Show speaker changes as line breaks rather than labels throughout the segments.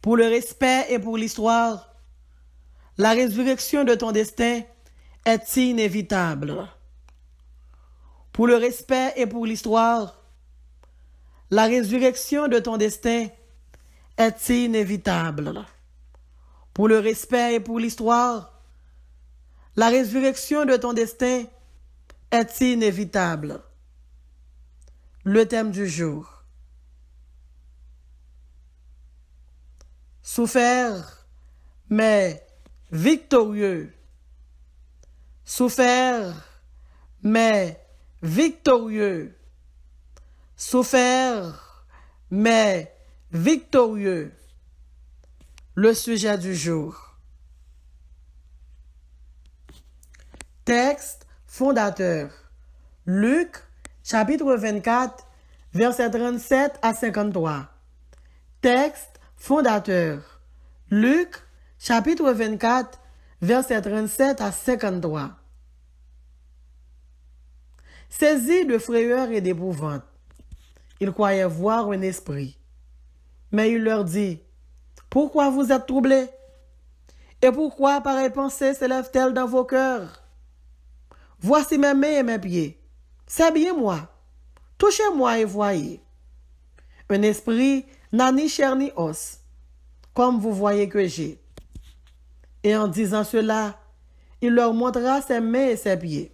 Pour le respect et pour l'histoire, la résurrection de ton destin est inévitable. Pour le respect et pour l'histoire, la résurrection de ton destin est inévitable. Pour le respect et pour l'histoire, la résurrection de ton destin est inévitable. Le thème du jour. Souffert, mais victorieux. Souffert, mais victorieux. Souffert, mais victorieux. Le sujet du jour. Texte fondateur. Luc, chapitre 24, versets 37 à 53. Texte fondateur. Luc, chapitre 24, versets 37 à 53. Saisi de frayeur et d'épouvante, ils croyaient voir un esprit. Mais il leur dit, « Pourquoi vous êtes troublés? Et pourquoi pareille pensée s'élève-t-elle dans vos cœurs? Voici mes mains et mes pieds. Saviez-moi. Touchez-moi et voyez. Un esprit n'a ni chair ni os, comme vous voyez que j'ai. » Et en disant cela, il leur montra ses mains et ses pieds.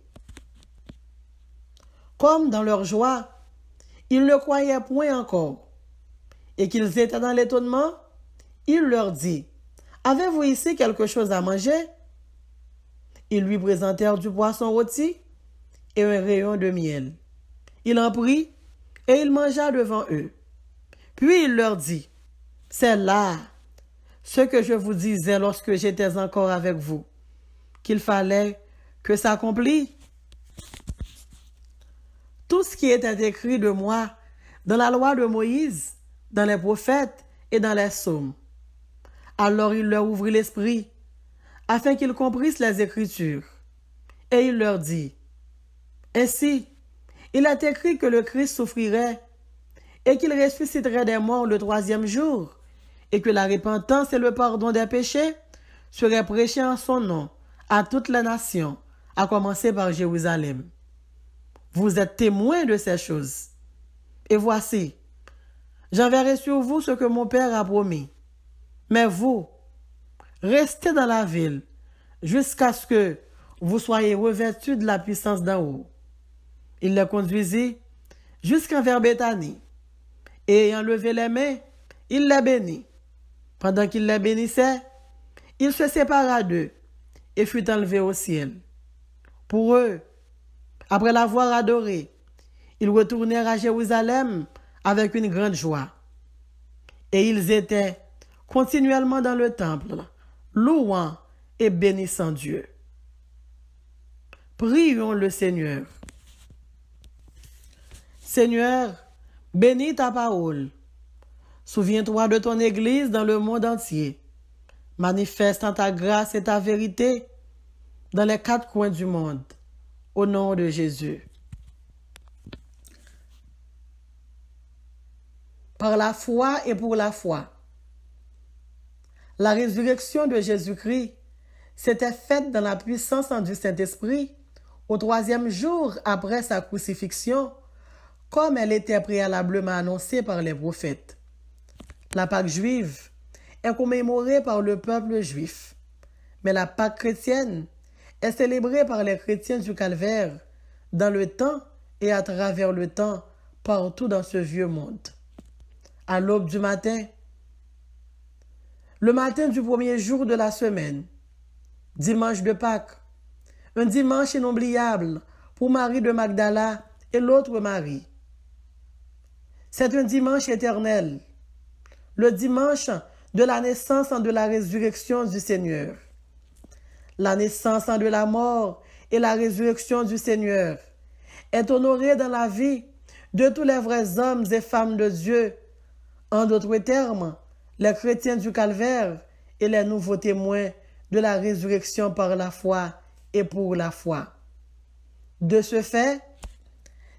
Comme dans leur joie, ils ne croyaient point encore, et qu'ils étaient dans l'étonnement, il leur dit, « Avez-vous ici quelque chose à manger? » Ils lui présentèrent du poisson rôti et un rayon de miel. Il en prit et il mangea devant eux. Puis il leur dit, « C'est là ce que je vous disais lorsque j'étais encore avec vous, qu'il fallait que s'accomplisse. Tout ce qui était écrit de moi dans la loi de Moïse, dans les prophètes et dans les psaumes. » Alors il leur ouvrit l'esprit, afin qu'ils comprissent les Écritures. Et il leur dit, « Ainsi, il est écrit que le Christ souffrirait et qu'il ressusciterait des morts le troisième jour, et que la repentance et le pardon des péchés seraient prêchés en son nom à toutes les nations, à commencer par Jérusalem. Vous êtes témoins de ces choses. Et voici, j'enverrai sur vous ce que mon Père a promis. Mais vous, restez dans la ville jusqu'à ce que vous soyez revêtus de la puissance d'en haut. » Il les conduisit jusqu'envers Béthanie, et ayant levé les mains, il les bénit. Pendant qu'il les bénissait, il se sépara d'eux et fut enlevé au ciel. Pour eux, après l'avoir adoré, ils retournèrent à Jérusalem avec une grande joie. Et ils étaient continuellement dans le temple, louant et bénissant Dieu. Prions le Seigneur. Seigneur, bénis ta parole. Souviens-toi de ton Église dans le monde entier. Manifeste ta grâce et ta vérité dans les quatre coins du monde. Au nom de Jésus. Par la foi et pour la foi. La résurrection de Jésus-Christ s'était faite dans la puissance du Saint-Esprit au troisième jour après sa crucifixion, comme elle était préalablement annoncée par les prophètes. La Pâque juive est commémorée par le peuple juif, mais la Pâque chrétienne est célébrée par les chrétiens du Calvaire dans le temps et à travers le temps partout dans ce vieux monde. À l'aube du matin, le matin du premier jour de la semaine, dimanche de Pâques, un dimanche inoubliable pour Marie de Magdala et l'autre Marie. C'est un dimanche éternel, le dimanche de la naissance de la résurrection du Seigneur. La naissance de la mort et la résurrection du Seigneur est honorée dans la vie de tous les vrais hommes et femmes de Dieu. En d'autres termes, les chrétiens du Calvaire et les nouveaux témoins de la résurrection par la foi et pour la foi. De ce fait,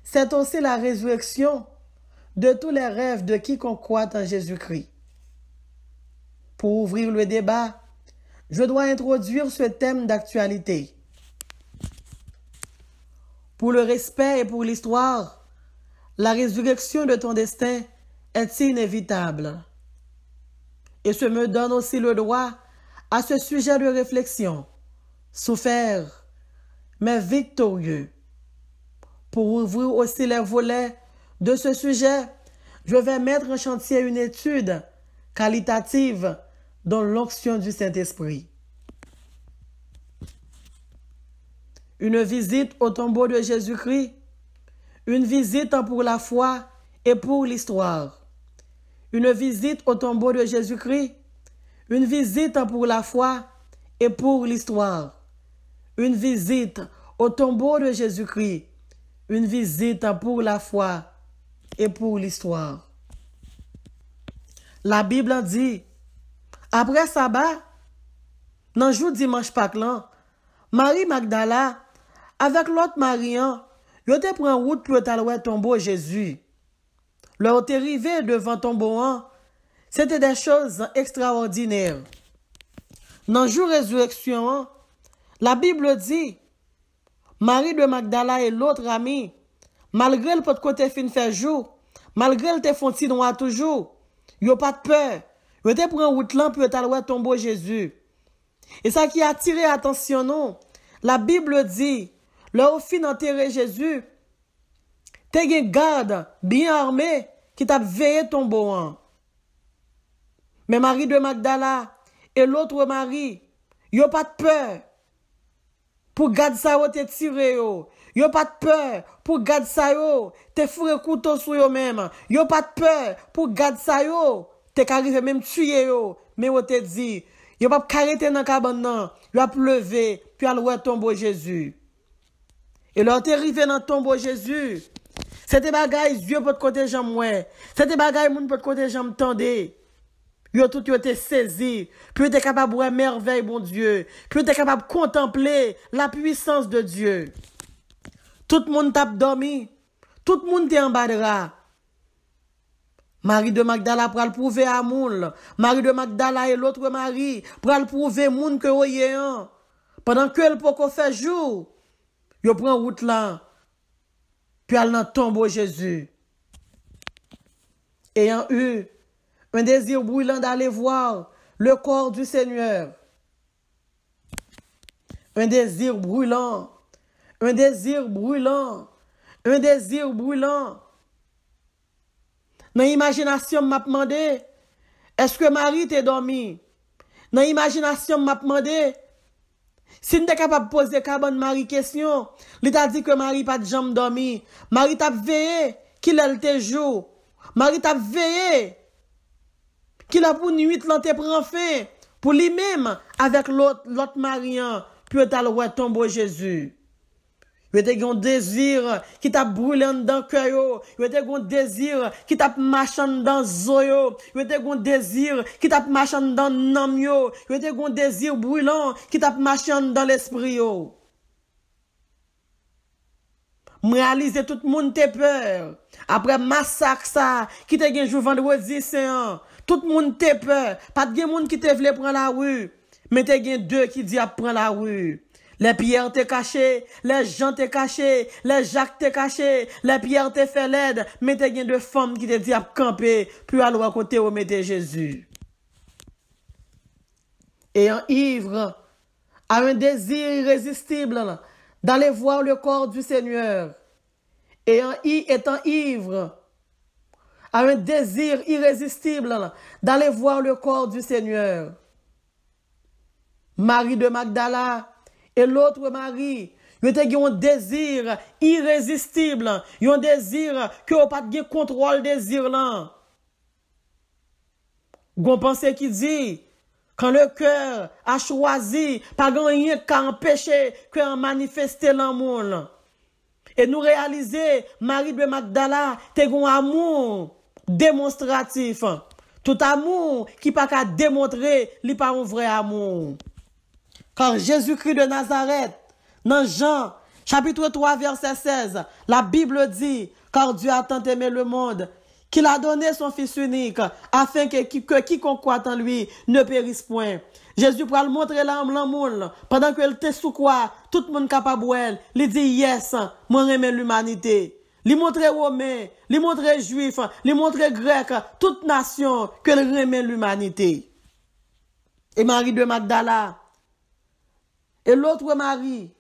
c'est aussi la résurrection de tous les rêves de quiconque croit en Jésus-Christ. pour ouvrir le débat, je dois introduire ce thème d'actualité. Pour le respect et pour l'histoire, la résurrection de ton destin est inévitable. Et ce me donne aussi le droit à ce sujet de réflexion, souffert, mais victorieux. Pour ouvrir aussi les volets de ce sujet, je vais mettre en chantier une étude qualitative dans l'onction du Saint-Esprit. Une visite au tombeau de Jésus-Christ, une visite pour la foi et pour l'histoire. Une visite au tombeau de Jésus-Christ, une visite pour la foi et pour l'histoire. Une visite au tombeau de Jésus-Christ, une visite pour la foi et pour l'histoire. La Bible dit, après sabbat, dans le jour dimanche Pâques, Marie Magdala, avec l'autre Marian, ils ont pris en route pour aller au tombeau Jésus. Leur ont arrivé devant le tombeau, c'était des choses extraordinaires. Dans le jour de résurrection, la Bible dit, Marie de Magdala et l'autre ami, malgré le côté fin fait jour, malgré le font si noir toujours, ils n'ont pas de peur. Ils ont pris en route là pour aller au tombeau Jésus. Et ça qui a attiré l'attention, non, la Bible dit, leur fin d'enterrer Jésus, t'es un garde bien armé qui t'a veillé tombeau. Mais Marie de Magdala et l'autre Marie, ils n'ont pas de peur pour garder ça ou te tirer. Ils n'ont pas de peur pour garder ça ou te fourrer couteau sur eux-mêmes. Ils n'ont pas de peur pour garder ça ou te arriver même tuer. Mais on te dit, ils n'ont pas arrêter dans la cabane, ils ont lever, puis aller tombeau Jésus. Et là, t'es arrivé dans le tombeau Jésus. C'était bagaille, Dieu pour te côté j'aime ouais. C'était bagaille, moun pour te côté j'aime tendez. Yo tout yo été saisi, puis t'es capable de voir merveille, bon Dieu. Puis t'es capable de contempler la puissance de Dieu. Tout le monde t'a dormi. Tout le monde t'est en bas de rat. Marie de Magdala pour le prouver à moun. Marie de Magdala et l'autre Marie pour le prouver moun que oye un. Pendant que elle peut faire jour. Yo prend route là, puis elle dans tombeau Jésus. Ayant eu un désir brûlant d'aller voir le corps du Seigneur. Un désir brûlant, un désir brûlant, un désir brûlant. Dans l'imagination m'a demandé, est-ce que Marie t'est dormi? Dans l'imagination m'a demandé, si nous sommes capables de poser cabane Marie question, il t'a dit que Marie pas de jambe dormi. Marie t'a veillé qu'il a le jour. Marie t'a veillé qu'il a pour nuit l'ante prend fin pour lui-même avec l'autre Marian puis t'as le tombeau Jésus. Il y a un désir qui t'a brûlé dans le cœur. Il y a un désir qui t'a marché dans le zoyo. Il y a un désir qui t'a marché dans le nom. Il y a un désir brûlant qui t'a marché dans l'esprit. Je réalise tout le monde te peur. Après massacre ça, qui te gen jour vendredi saint, tout le monde te peur. Pas de monde qui te voulait prendre la rue, mais te gen deux qui dit à prendre la rue. Les pierres te cachées, les gens te cachés, les jacques te cachés, les pierres te fait l'aide, mais te gen deux femmes qui te dit à camper, puis à l'autre côté où mettez Jésus. Ayant ivre, a un désir irrésistible d'aller voir le corps du Seigneur. Étant ivre, a un désir irrésistible d'aller voir le corps du Seigneur. Marie de Magdala et l'autre Marie, ils ont un désir irrésistible, ils ont un désir que vous pas de contrôle désir là. Gon pensée qui dit, quand le cœur a choisi, pas rien qu'à empêcher que manifester l'amour. Et nous réaliser, Marie de Magdala, t'es un amour démonstratif. Tout amour qui pas qu'à démontrer, n'est pas un vrai amour. Car Jésus-Christ de Nazareth, dans Jean, chapitre 3, verset 16, la Bible dit, car Dieu a tant aimé le monde, qu'il a donné son Fils unique, afin que quiconque croit en lui ne périsse point. Jésus pour le montrer l'amour, pendant que était sous quoi, tout le monde capable de il dit yes, moi j'aime l'humanité. Il montre romain, il montre juif, il montre grec, toute nation que aime l'humanité. Et Marie de Magdala, et l'autre Marie,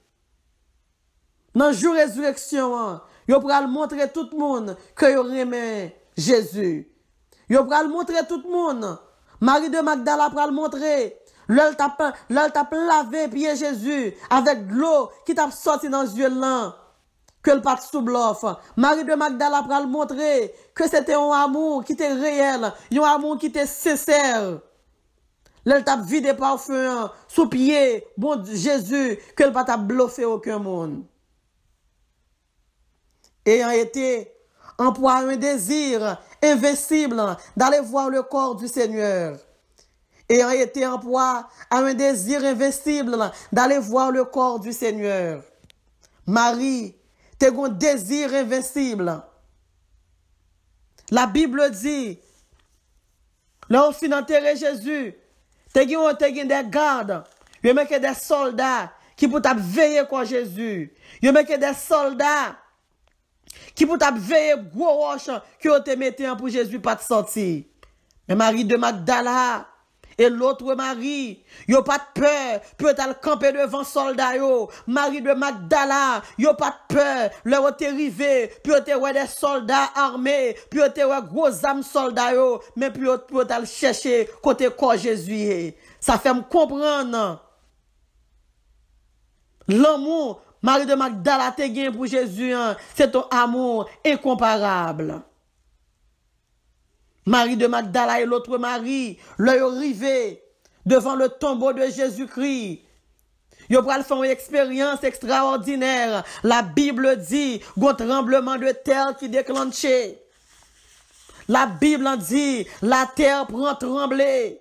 dans le jour de résurrection, il va montrer tout le monde que il aime Jésus. Il va montrer tout le monde. Marie de Magdala va le montrer. L'elle t'a lavé pied Jésus avec de l'eau qui t'a sorti dans les yeux là. Que le pas sous bluff. Marie de Magdala va le montrer que c'était un amour qui était réel, un amour qui était sincère. L'elle t'a vidé parfum sous pied, bon Jésus, que le pas t'a bluffé aucun monde. Ayant été en proie à un désir invincible d'aller voir le corps du Seigneur. Ayant été en proie à un désir invincible d'aller voir le corps du Seigneur. Marie, t'as un désir invincible. La Bible dit, là on finit d'enterrer Jésus, t'as des gardes, il y a des soldats qui pour veiller quoi Jésus. Il y a des soldats qui pour veiller gros roche qui ont te mis pour Jésus pas de sortir. Mais Marie de Magdala et l'autre Marie, yo pas de peur, peut aller camper devant soldats yo. Marie de Magdala, yo pas de peur, leur te rivé, peut te ouais des soldats armés, peut te ouais gros âmes soldats yo, mais peut aller chercher côté corps Jésus. Ça fait me comprendre l'amour Marie de Magdala te gagne pour Jésus, c'est ton amour incomparable. Marie de Magdala et l'autre Marie, leur arrivé devant le tombeau de Jésus-Christ. Ils vont faire une expérience extraordinaire. La Bible dit, un tremblement de terre qui déclenché. La Bible dit, la terre prend trembler.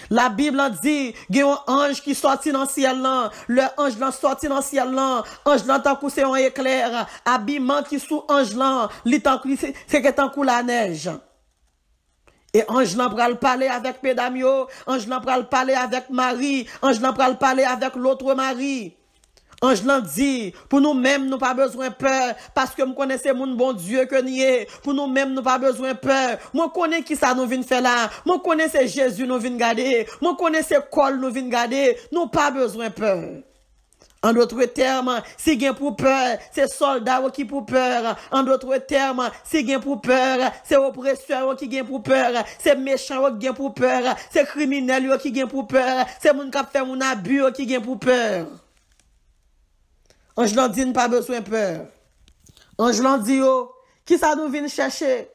La Bible dit, il y a un ange qui sortit dans le ciel là. Le ange là sorti dans le ciel là. Ange là tant que c'est un éclair. Habillement qui sous ange là. C'est que tant que la neige. Et ange là pral parler avec Pédamio. Ange là pral parler avec Marie. Ange là pral parler avec l'autre Marie. Ange là dit, pour nous-mêmes, nous pas besoin de peur, parce que nous connaissons mon bon Dieu que nous est. Pour nous-mêmes, nous pas besoin de peur. Moi, connais qui ça nous vient faire là. Moi, connaissez Jésus nous vient garder. Moi, connaissez Col nous vient garder. Nous pas besoin de peur. En d'autres termes, si gain pour peur, c'est soldats qui pour peur. En d'autres termes, si gain pour peur, c'est oppresseurs qui gain pour peur. C'est méchants qui gain pour peur. C'est criminels qui gain pour peur. C'est moun qui fait mon abus qui gain pour peur. Ange l'en dit, pas besoin de peur. Ange l'en dit, qui ça nous vient chercher?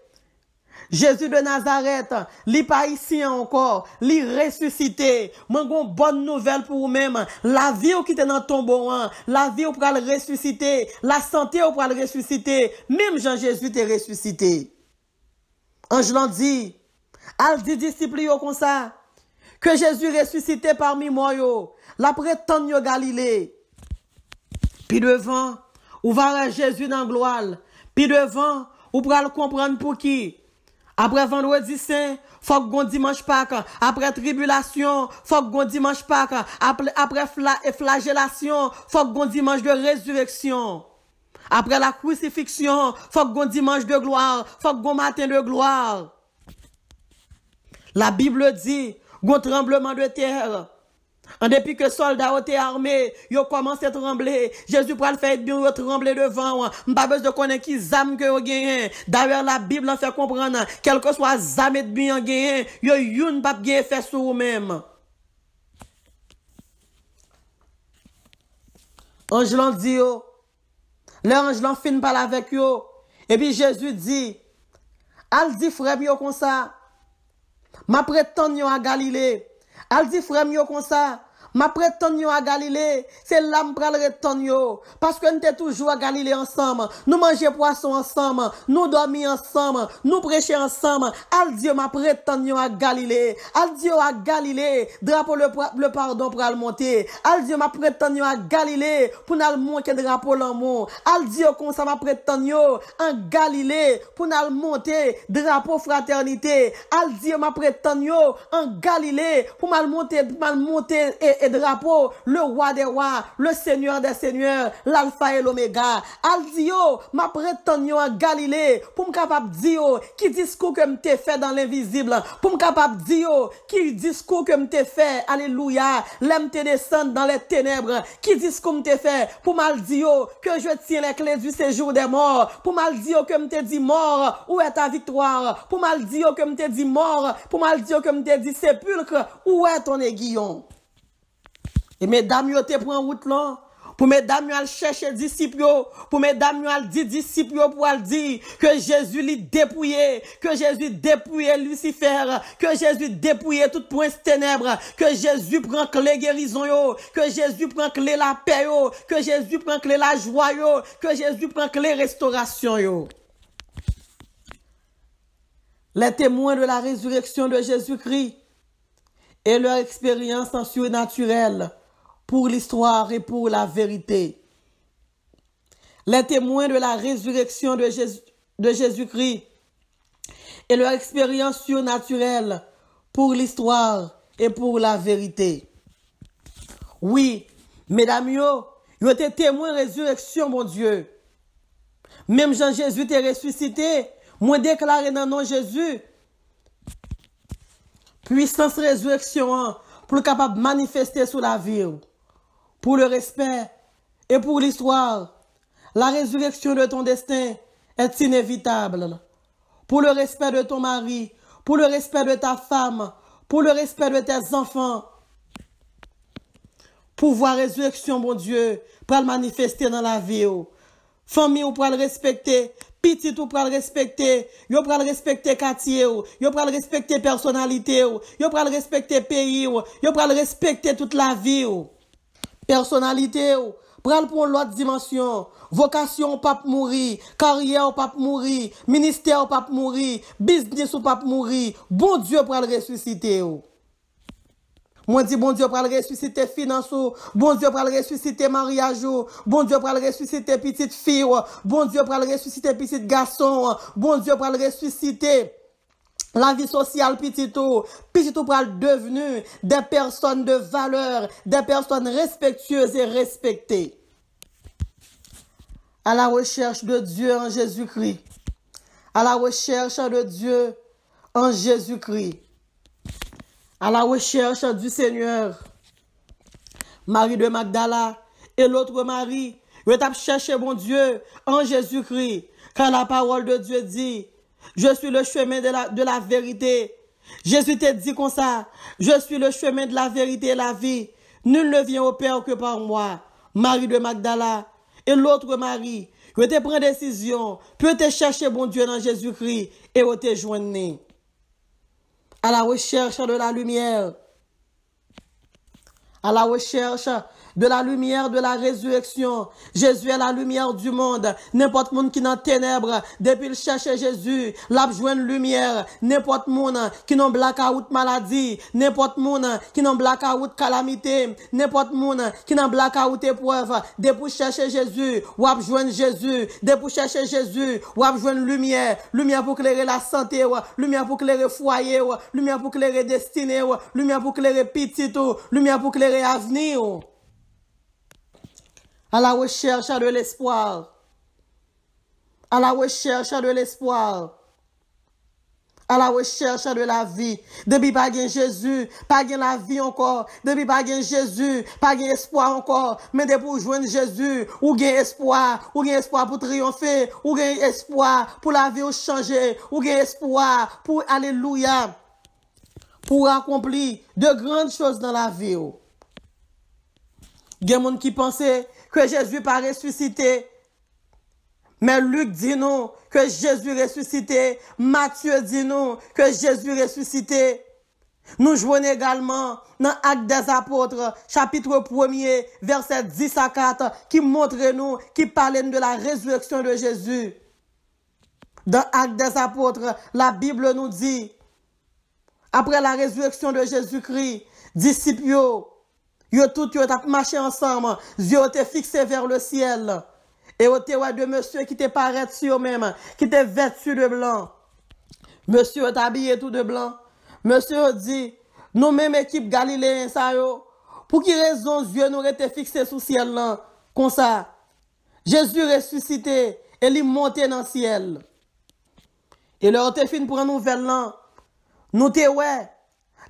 Jésus de Nazareth, li pas ici encore, li ressuscité. Moi, une bonne nouvelle pour vous-même. La vie qui était dans le tombeau, la vie pour le ressusciter, la santé pour le ressusciter. Même Jean-Jésus t'est ressuscité. Ange l'en dit, al dit disciples comme ça, que Jésus ressuscité parmi moi yo, la prétend yo Galilée. Puis devant, ou va Jésus dans la gloire. Puis devant, ou va le comprendre pour qui. Après vendredi saint, faut qu'on dimanche Pâques. Après tribulation, faut qu'on dimanche Pâques. Après flagellation, faut qu'on dimanche de résurrection. Après la crucifixion, faut qu'on dimanche de gloire. Faut qu'on matin de gloire. La Bible dit, un tremblement de terre. En depuis que soldats ont été armés, ils ont commencé à trembler. Jésus pour le faire bien, ils ont tremblé devant. Pas besoin de connaître qui zame que vous gagnez. D'ailleurs, la Bible en fait comprendre, quel que soit zame et bien gagné, ils ont une pas bien fait sur vous-même. Ange l'en dit, l'ange l'en fin parler avec eux. Et puis Jésus dit, al dit frère yo comme ça, ma prétend yo à Galilée. Al dit frère yo comme ça, Ma prétend à Galilée, c'est là me pral reton yo. Parce que nous t'es toujours à Galilée ensemble. Nous mangeons poisson ensemble. Nous dormons ensemble. Nous prêchons ensemble. Al Dieu ma prétend à Galilée. Al Dieu à Galilée. Drapeau le pardon pour al monter. Al Dieu ma prétend à Galilée. Pour nous monter drapeau l'amour. Al Dieu comme ça ma prétend en Galilée. Pour nous monter drapeau fraternité. Al Dieu ma prétend en Galilée. Pour mal monter et drapeau, le roi des rois, le seigneur des seigneurs, l'alpha et l'oméga. Al Dio, ma prétendant en Galilée, pour me capable dire qui discours que m'te fait dans l'invisible, pour me capable dire qui discours que m'te fait, alléluia, l'aime te descendre dans les ténèbres, qui discours m'te fait, pour mal dire que je tiens les clés du séjour des morts, pour mal dire que m'te dit mort, où est ta victoire, pour mal dire que m'te dit mort, pour mal dire que m'te dit sépulcre, où est ton aiguillon? Et mesdames, yo te prend route là. Pour mesdames, yo al chercher disciples, pour mesdames, yo al dit disciples pour al dire que Jésus lui dépouillé, que Jésus dépouillé Lucifer, que Jésus dépouillé toute prince ténèbres, que Jésus prend clé guérison yo, que Jésus prend clé la paix yo, que Jésus prend clé la joie yo, que Jésus prend clé restauration yo. Les témoins de la résurrection de Jésus-Christ et leur expérience en surnaturel pour l'histoire et pour la vérité. Les témoins de la résurrection de Jésus-Christ et leur expérience surnaturelle pour l'histoire et pour la vérité. Oui, mesdames, yo été témoins de résurrection, mon Dieu. Même Jean-Jésus t'est ressuscité, moi déclaré dans le nom de Jésus, puissance résurrection pour le capable de manifester sur la vie, pour le respect et pour l'histoire. La résurrection de ton destin est inévitable. Pour le respect de ton mari, pour le respect de ta femme, pour le respect de tes enfants. Pouvoir résurrection, mon Dieu, pour le manifester dans la vie. Famille, pour le respecter. Petit ou pral respecter, yo pral respecter quartier ou, yo pral respecter personnalité ou, yo pral respecter pays ou, yo pral respecter toute la vie ou. Personnalité ou, pral pour l'autre dimension, vocation ou pas mourir, carrière ou pas mourir, ministère ou pas mourir, business ou pas mourir, bon Dieu pral ressusciter ou. Moi dis bon Dieu pour le ressusciter finance, bon Dieu pour le ressusciter mariage, bon Dieu pour le ressusciter petite fille, bon Dieu pour le ressusciter petit garçon, bon Dieu pour le ressusciter la vie sociale petit tout pour devenir des personnes de valeur, des personnes respectueuses et respectées. À la recherche de Dieu en Jésus-Christ. À la recherche de Dieu en Jésus-Christ. À la recherche du Seigneur. Marie de Magdala et l'autre Marie, ils ont cherché mon Dieu en Jésus-Christ. Car la parole de Dieu dit, je suis le chemin de la vérité. Jésus t'a dit comme ça, je suis le chemin de la vérité et la vie. Nul ne vient au Père que par moi. Marie de Magdala et l'autre Marie, ils ont pris décision, puis te chercher mon Dieu dans Jésus-Christ et ils te joindre. À la recherche de la lumière, à la recherche de la lumière de la résurrection. Jésus est la lumière du monde. N'importe monde qui est dans ténèbres, depuis le chercher Jésus, l'a besoin de lumière. N'importe monde qui n'a blackout maladie, n'importe monde qui n'a blackout calamité, n'importe monde qui n'a blackout épreuve, depuis chercher Jésus, ou a besoin de Jésus, depuis chercher Jésus, ou a besoin de lumière, lumière pour éclairer la santé, lumière pour éclairer foyer, lumière pour éclairer destinée, lumière pour éclairer petit, lumière pour éclairer avenir. À la recherche de l'espoir. À la recherche de l'espoir. À la recherche de la vie. Depuis pas gain Jésus, pas gain la vie encore. Depuis pas gain Jésus, pas gain espoir encore. Mais depuis pour joindre Jésus, ou gain espoir pour triompher, ou gain espoir pour la vie changer, ou gain espoir pour alléluia, pour accomplir de grandes choses dans la vie. Il y a des gens qui pensaient que Jésus pas ressuscité. Mais Luc dit nous que Jésus ressuscité. Matthieu dit nous que Jésus ressuscité. Nous jouons également dans Actes des Apôtres, chapitre 1er, verset 10 à 4, qui montre nous, qui parle de la résurrection de Jésus. Dans Actes des Apôtres, la Bible nous dit, après la résurrection de Jésus-Christ, disciples, ils tous marché ensemble, ils ont été fixés vers le ciel. Et au témoin de monsieur qui te paraît sur eux-mêmes, qui te vêtu de blanc. Monsieur est habillé tout de blanc. Monsieur dit, nous même équipe galiléen, ça yo, pour qui raison Dieu nous été fixés sous ciel là, comme ça. Jésus ressuscité et il monté dans le ciel. Et leur te fin pour une nouvelle là. Nous te ouais.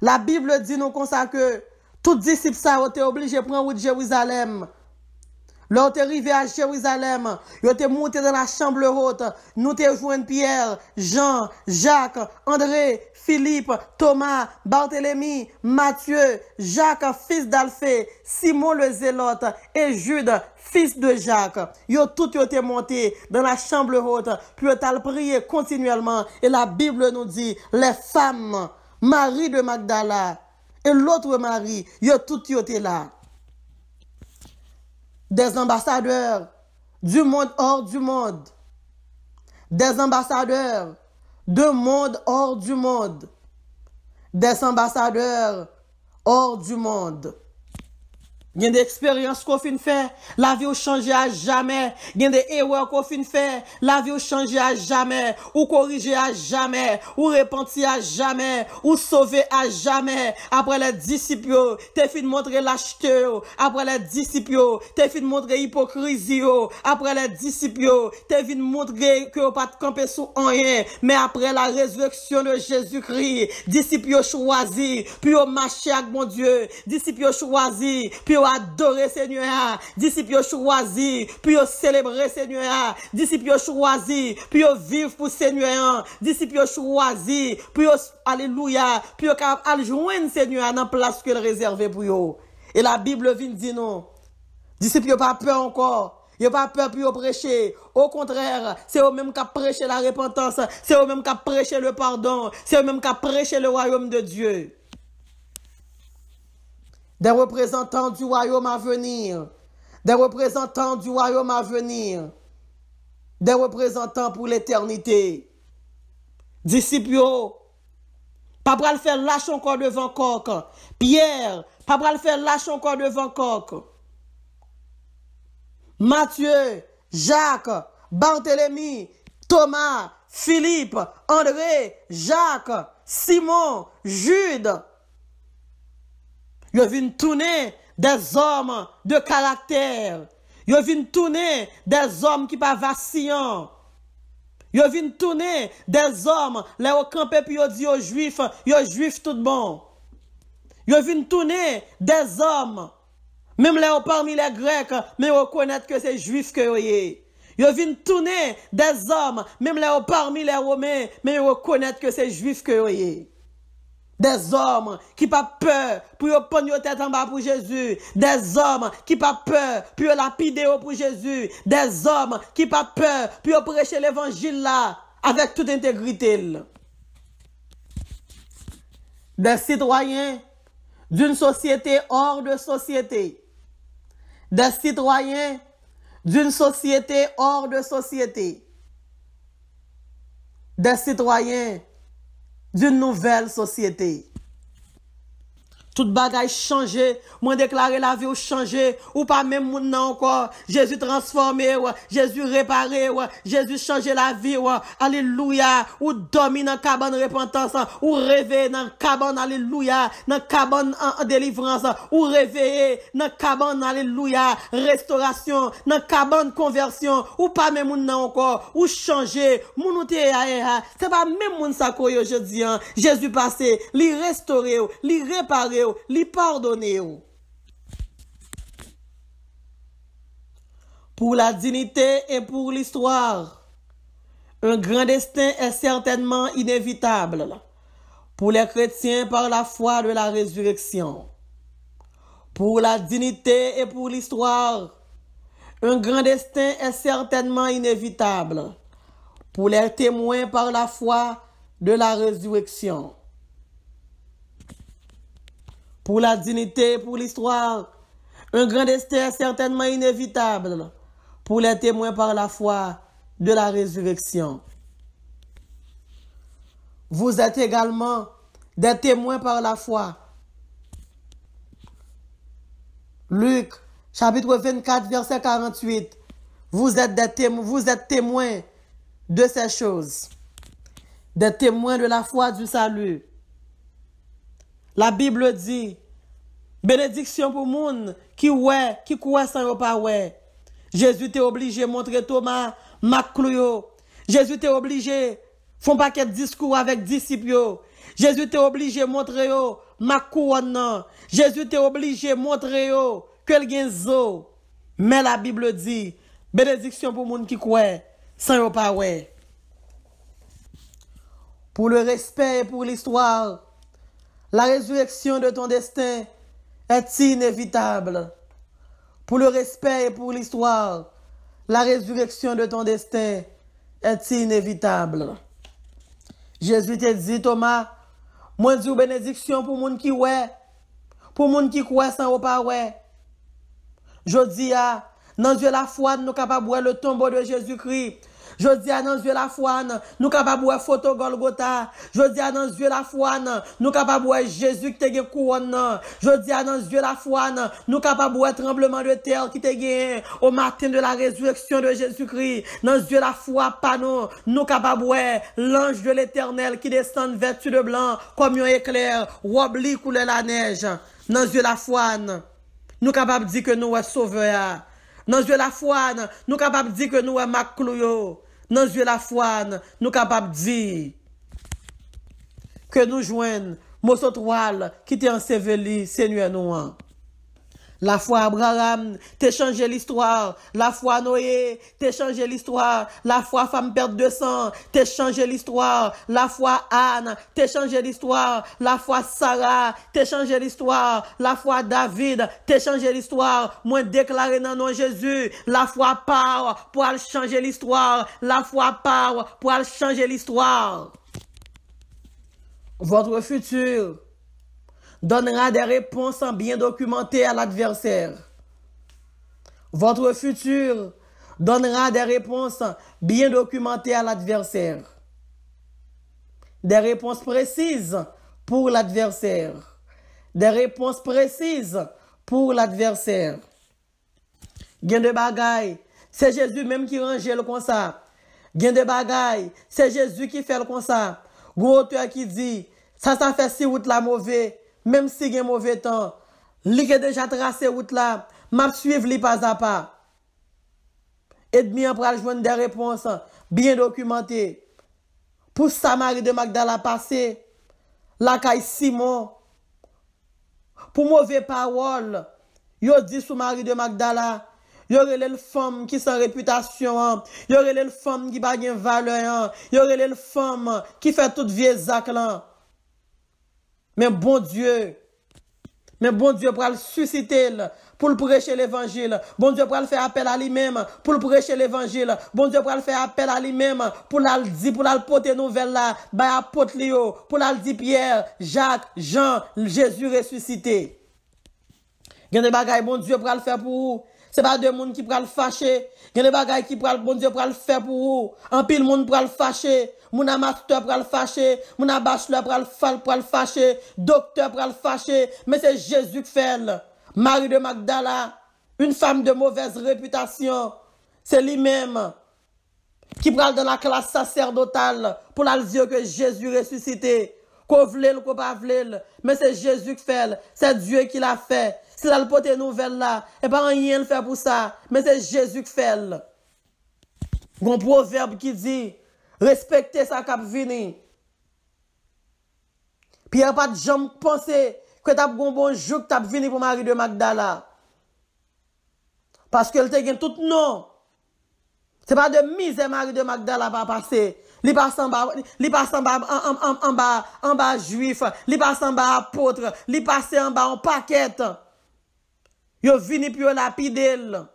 La Bible dit nous comme ça que tout disciple ça ont été obligé de prendre route Jérusalem. Là, on est arrivé à Jérusalem, on est monté dans la chambre haute, nous te joint Pierre, Jean, Jacques, André, Philippe, Thomas, Barthélemy, Matthieu, Jacques, fils d'Alphée, Simon le Zélote et Jude, fils de Jacques. Yo tout été monté dans la chambre haute, puis on a prié continuellement. Et la Bible nous dit, les femmes, Marie de Magdala et l'autre Marie, yo tout été là. Des ambassadeurs du monde hors du monde. Des ambassadeurs de monde hors du monde. Des ambassadeurs hors du monde. Il y a des expériences qu'on fait faire, la vie a changé à jamais. Il y a des erreurs qu'on fait faire, la vie a changé à jamais. Ou corriger à jamais, ou repentir à jamais, ou sauver à jamais. Après les disciples, t'es fait montrer lâcheté. Après les disciples, t'es fait montrer hypocrisie. Après les disciples, t'es fait montrer que vous pas de camper sous rien. Mais après la résurrection de Jésus-Christ, disciples choisis, puis au marché avec mon Dieu, disciples choisis, puis adorer Seigneur, disciples choisis, puis célébrer Seigneur, disciples choisis, puis vivre pour Seigneur, disciples choisis, puis alléluia, puis al joindre Seigneur dans place qu'il réservé pour eux. Et la Bible vient dire non. Disciples pas peur encore. Ils n'ont pas peur pour prêcher. Au contraire, c'est eux-mêmes qui prêchent la repentance, c'est eux-mêmes qui prêchent le pardon, c'est eux-mêmes qui prêchent le royaume de Dieu. Des représentants du royaume à venir. Des représentants du royaume à venir. Des représentants pour l'éternité. Disciples, pas pour le faire lâche encore devant coq. Pierre, pas pour le faire lâche encore devant coq. Matthieu, Jacques, Barthélemy, Thomas, Philippe, André, Jacques, Simon, Jude. Ils viennent tourner des hommes de caractère. Ils viennent tourner des hommes qui pas vacillants. Ils viennent tourner des hommes, les au campé puis ils disent aux juifs tout bon. Ils viennent tourner des hommes, même les parmi les Grecs, mais ils reconnaissent que c'est juif que ils viennent tourner des hommes, même les parmi les Romains, mais ils reconnaissent que c'est juif que ils Des hommes qui pas peur pour prendre tête en bas pour Jésus. Des hommes qui pas peur pour lapider pour Jésus. Des hommes qui pas peur pour prêcher l'évangile là avec toute intégrité. Des citoyens d'une société hors de société. Des citoyens d'une société hors de société. Des citoyens d'une nouvelle société. Tout bagage changé, moi déclarer la vie ou changé, ou pas même moun nan encore, Jésus transformé, Jésus réparé, Jésus changé la vie, alléluia, ou dormi dans cabane repentance, ou réveillé dans cabane, alléluia, dans cabane en délivrance, ou réveillé dans cabane, alléluia, restauration, dans cabane conversion, ou pas même moun nan encore, ou changé, moun ou te c'est pas même moun sa ko yo jodi, Jésus passé, li restauré, li réparé, li pardonner. Pour la dignité et pour l'histoire, un grand destin est certainement inévitable pour les chrétiens par la foi de la résurrection. Pour la dignité et pour l'histoire, un grand destin est certainement inévitable pour les témoins par la foi de la résurrection. pour la dignité, pour l'histoire. Un grand destin certainement inévitable pour les témoins par la foi de la résurrection. Vous êtes également des témoins par la foi. Luc, chapitre 24, verset 48. Vous êtes témoins de ces choses. Des témoins de la foi du salut. La Bible dit, bénédiction pour moun qui croit sans yo pas ouais. Jésus t'est obligé de montrer Thomas, Maclouyo. Jésus t'est obligé font paquet de discours avec disciples. Jésus t'est obligé de montrer yo Macouan. Jésus t'est obligé de montrer yo que le gen zo. Mais la Bible dit, bénédiction pour moun qui croit sans yo pas ouais. Pour le respect et pour l'histoire, la résurrection de ton destin est inévitable. Pour le respect et pour l'histoire, la résurrection de ton destin est inévitable. Jésus te dit, Thomas, moi dis bénédiction pour moun qui ouais, pour moun qui croit sans pas ouais. Je dis à, dans Dieu la foi, nous capables de voir le tombeau de Jésus-Christ. Je dis à dans Dieu la foi, nous capables de voir photo Golgotha. Je dis à dans Dieu la foi, nous capables de voir Jésus qui te gagné couronne. Je dis à dans Dieu la foi, nous capables de voir tremblement de terre qui te gagné au matin de la résurrection de Jésus-Christ. Dans Dieu la foi, pas nous capables de voir l'ange de l'Éternel qui descend vêtu de blanc comme un éclair, robe couleur la neige. Dans Dieu la foi, nous capables de dire que nous sommes sauveurs. Dans Dieu la foi, nous capables de dire que nous sommes Maclouyo. Dans Dieu la foi, nous capables de dire que nous joignons Mosso toile qui t'est enseveli, Seigneur nous. La foi Abraham t'a changé l'histoire. La foi Noé t'a changé l'histoire. La foi femme perte de sang t'a changé l'histoire. La foi Anne t'a changé l'histoire. La foi Sarah t'a changé l'histoire. La foi David t'a changé l'histoire. Moi déclaré dans nom Jésus. La foi Power pour changer l'histoire. La foi Power pour changer l'histoire. Votre futur donnera des réponses bien documentées à l'adversaire. Votre futur donnera des réponses bien documentées à l'adversaire. Des réponses précises pour l'adversaire. Des réponses précises pour l'adversaire. Gain de bagaille, c'est Jésus même qui range le comme ça. Gain de bagaille, c'est Jésus qui fait le comme ça. Gros auteur qui dit, ça fait si route la mauvais. Même si il y a un mauvais temps, li qui déjà tracé route là, m'a suivre li pas à pas. Et bien pour joindre des réponses bien documentées. Pour ça Marie de Magdala passé, la caille Simon. Pour mauvais parole, yo dit sous Marie de Magdala, yo relè le femme qui sans réputation, yo relè le femme qui pas gen valeur, yo relè le femme qui fait toute vieux zac là. Mais bon Dieu pour le susciter, pour le prêcher l'évangile. Bon Dieu pour le faire appel à lui-même, pour le prêcher l'évangile. Bon Dieu pour le faire appel à lui-même, pour le dire, pour le porter nouvelle là, bah apôtre Léo, pour le dire Pierre, Jacques, Jean, Jésus ressuscité. Il y a des bagailles, bon Dieu pour le faire pour vous. C'est pas deux monde qui pourra le fâcher. Il y a des bagailles qui pourra bon Dieu pour le faire pour vous. En pile monde pour le fâcher. Mon master pour le fâcher. Mon bachelor pour le fâcher. Docteur pour le fâcher. Mais c'est Jésus qui fait. Marie de Magdala, une femme de mauvaise réputation. C'est lui-même qui prend dans la classe sacerdotale pour la dire que Jésus ressuscité. Qu'on vle ou qu'on pas vle. Mais c'est Jésus qui fait. C'est Dieu qui l'a fait. Si la pote nouvelle là, et pas rien le faire pour ça, mais c'est Jésus qui fait. Un proverbe qui dit, respectez ça qui vini. Puis il n'y a pas de jambe penser que tu as un bon jour que tu as vini pour Marie de Magdala. Parce qu'elle te gagne tout non. Ce n'est pas de misère Marie de Magdala va passer. Li passe en bas juif, li passe en bas apôtre, li passe en bas en paquet. Yo vini puis yo lapidel.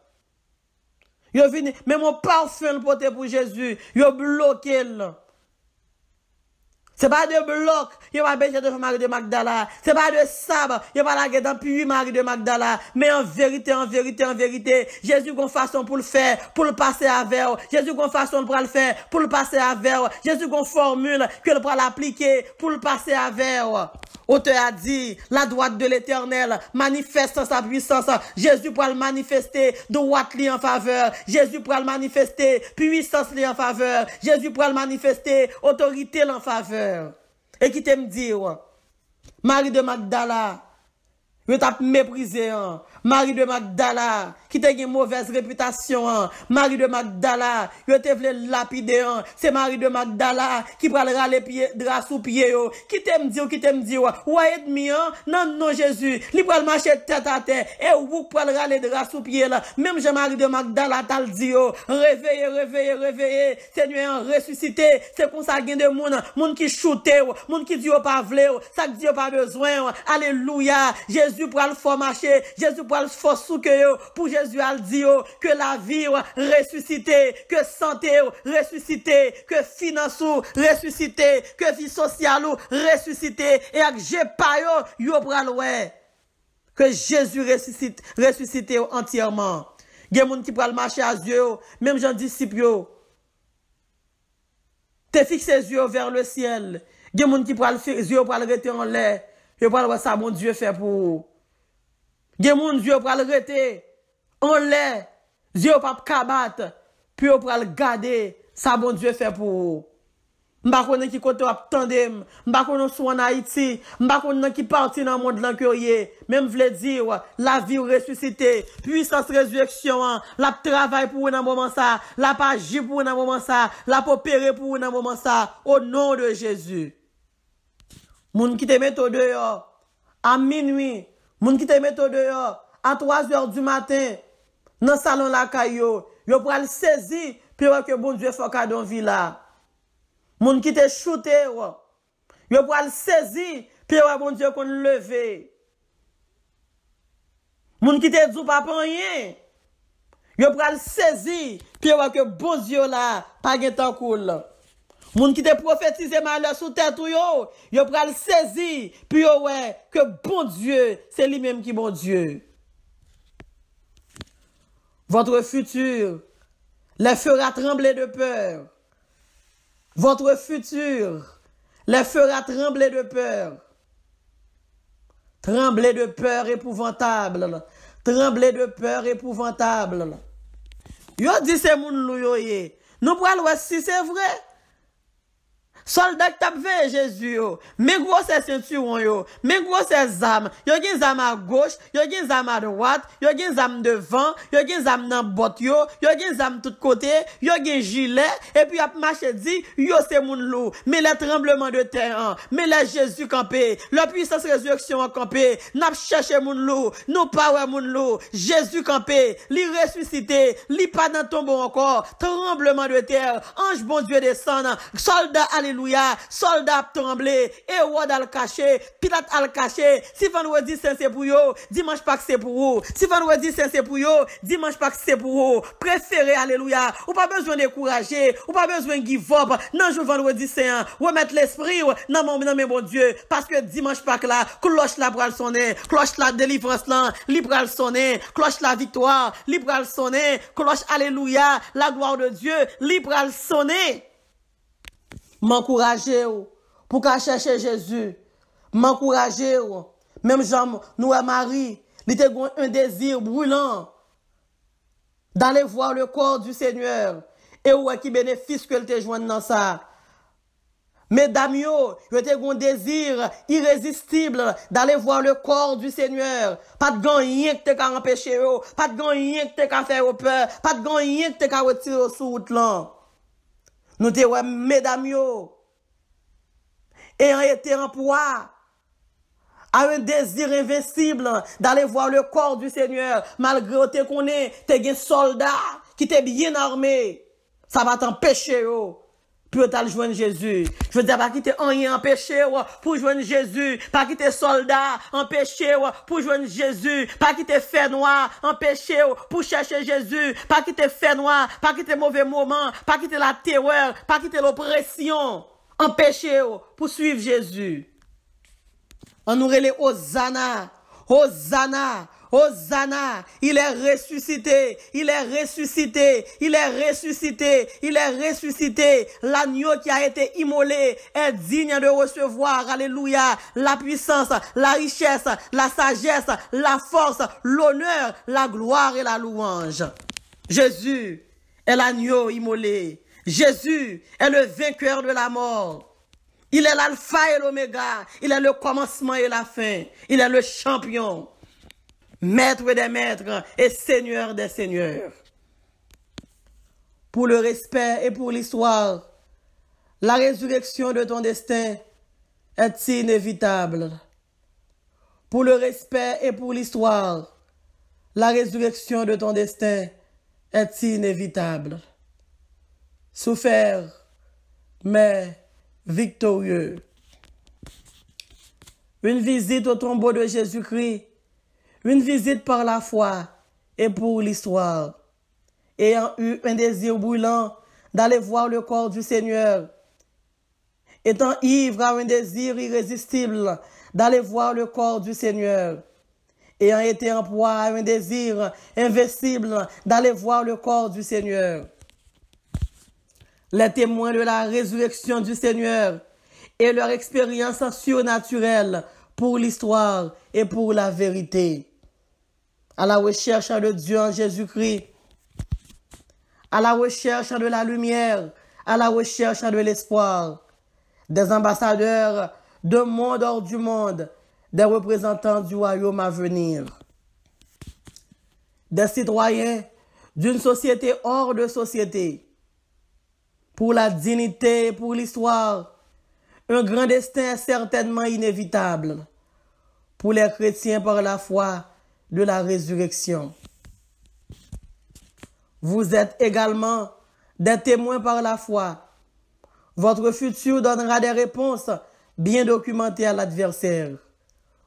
Yo vini, mais mon parfum le porté pour Jésus, yo bloqué. C'est pas de bloc, il va bêcher de Marie de Magdala. C'est pas de sable, il va la gueule dans puis Marie de Magdala. Mais en vérité, Jésus gon façon pour le faire, pour le passer avec. Jésus gon façon pour le faire, pour le passer avec. Jésus gon formule que le pour l'appliquer, pour le passer avec. Auteur a dit, la droite de l'Éternel manifeste sa puissance. Jésus pourra le manifester, droite li en faveur. Jésus pourra le manifester, puissance li en faveur. Jésus pourra le manifester, autorité li en faveur. Et qui t'aime dire, Marie de Magdala, je t'a méprisé, hein. Marie de Magdala, qui t'a une mauvaise réputation, hein. Marie de Magdala, je t'ai voulu lapider, hein. C'est Marie de Magdala qui prend le râler pied, drap sous pied, yo. Qui t'aime dire, ouais, ennemi, hein. Non, Jésus, li prend le marcher tête à tête, et vous prenez le râler drap sous pied, là. Même Jean-Marie de Magdala, t'as le dit, yo. Réveillez, Seigneur, ressuscité, c'est pour ça qu'il y a des moun qui chute, moun qui dit, pas vle, ça qui dit, pas besoin, alléluia, Jésus pour le faire marcher, Jésus pour le faire souquer, pour Jésus a dit que la vie ressuscité, que santé ressuscité, que finance ressuscité, que vie sociale ressuscité, et que j'ai pas yo pral ouais, que Jésus ressuscité entièrement. Il y a des gens qui pral marcher à Dieu, même Jean disciples yo. Te fixe les yeux vers le ciel. Il y a des gens qui pral les yeux pral rester en l'air. Je pral voir ça mon Dieu fait pour vous. Gen moun Dieu pral rete en l'air, Dieu pas kabat, puis on pral garder ça bon Dieu fait pour. M'pa konnen qui côté attendem, m'pa konnen sou en Haïti, m'pa konnen qui parti dans monde lan que même vle dire la vie ressuscité, puissance résurrection, la travail pour dans moment ça, la pas agir pour dans moment ça, la opérer pour dans moment ça au nom de Jésus. Moun qui te mette dehors à minuit, moun qui te mette dehors à 3h du matin dans le salon la caillou, yo pral saisir puis que bon Dieu faut cadeau vie là. Moun qui te shooté yo pral saisir puis bon Dieu qu'on lever. Moun qui te dit pas rien, yo pral saisir puis que bon Dieu là pas gen temps cool. Moun qui te prophétisé malheur sous tête yo pral saisir puis ouais que bon Dieu c'est lui-même qui bon Dieu. Votre futur les fera trembler de peur. Votre futur les fera trembler de peur. Trembler de peur épouvantable. Trembler de peur épouvantable. Yo dit c'est moun lou yo ye. Nous pral ouais si c'est vrai. Soldat qui t'a fait Jésus yo, mais gros c'est ceinturon yo, mais gros c'est armes, yo gen armes à gauche, yo gen armes à droite, yo gen armes devant, yo gen armes dans botte yo gen armes tout côté, yo gen gilet et puis ap marché dit yo c'est moun lou, mais les tremblements de terre, mais les Jésus campé, la puissance résurrection campé, n'a cherché moun lou, nous pas ouais moun lou, Jésus campé, li ressuscité, li pas dans tombeau encore, tremblement de terre, ange bon Dieu descend, soldat alléluia. Soldat tremblé, et roi al caché, Pilate al caché. Si vendredi c'est pour yo, dimanche pas c'est pour vous. Si vendredi c'est pour yo, dimanche pas c'est pour vous. Préférez alléluia. Ou pas besoin de décourager, ou pas besoin de give up. Non, je vendredi c'est un, remettre l'esprit dans mon Dieu, parce que dimanche pas là, cloche la pral sonner, cloche la délivrance là, li pral sonner, cloche la victoire, li pral sonner, cloche alléluia, la gloire de Dieu, li pral sonner. M'encourager pour qu'à chercher Jésus. M'encourager même Jean nous et Marie, il était un désir brûlant d'aller voir le corps du Seigneur et ouais qui bénéfice que te joindre dans ça. Mesdames yo, il était un désir irrésistible d'aller voir le corps du Seigneur. Pas de rien que te empêcher pas de rien que te faire peur, pas de rien que te retirer sous route là. Nous te ouais, mesdames yo, ayant été en poids, a un désir invincible d'aller voir le corps du Seigneur, malgré que qu'on est, t'es un soldat qui t'es bien armé, ça va t'empêcher pour t'aller joindre Jésus. Je veux dire, pas quitter rien empêché pour joindre Jésus, pas quitter soldat empêché pour joindre Jésus, pas quitter fait noir empêché pour chercher Jésus, pas quitter fait noir, pas quitter mauvais moment, pas quitter la terreur, pas quitter l'oppression. empêcher pour suivre Jésus. On nous relève Hosanna, Hosanna, Hosanna, il est ressuscité, il est ressuscité, il est ressuscité, il est ressuscité. L'agneau qui a été immolé est digne de recevoir, alléluia, la puissance, la richesse, la sagesse, la force, l'honneur, la gloire et la louange. Jésus est l'agneau immolé. Jésus est le vainqueur de la mort. Il est l'alpha et l'oméga. Il est le commencement et la fin. Il est le champion. Maître des maîtres et Seigneur des seigneurs. Pour le respect et pour l'histoire, la résurrection de ton destin est inévitable. Pour le respect et pour l'histoire, la résurrection de ton destin est inévitable. Souffert, mais victorieux. Une visite au tombeau de Jésus-Christ. Une visite par la foi et pour l'histoire. Ayant eu un désir brûlant d'aller voir le corps du Seigneur. Étant ivre à un désir irrésistible d'aller voir le corps du Seigneur. Ayant été en proie à un désir invincible d'aller voir le corps du Seigneur. Les témoins de la résurrection du Seigneur et leur expérience surnaturelle pour l'histoire et pour la vérité. À la recherche de Dieu en Jésus-Christ, à la recherche de la lumière, à la recherche de l'espoir, des ambassadeurs de monde hors du monde, des représentants du royaume à venir, des citoyens d'une société hors de société, pour la dignité et pour l'histoire. Un grand destin est certainement inévitable pour les chrétiens par la foi de la résurrection. Vous êtes également des témoins par la foi. Votre futur donnera des réponses bien documentées à l'adversaire.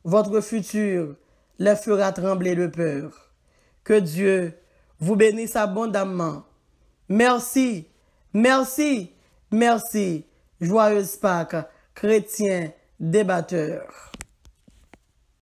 Votre futur les fera trembler de peur. Que Dieu vous bénisse abondamment. Merci, merci, merci. Joyeuse Pâques, chrétiens débatteurs.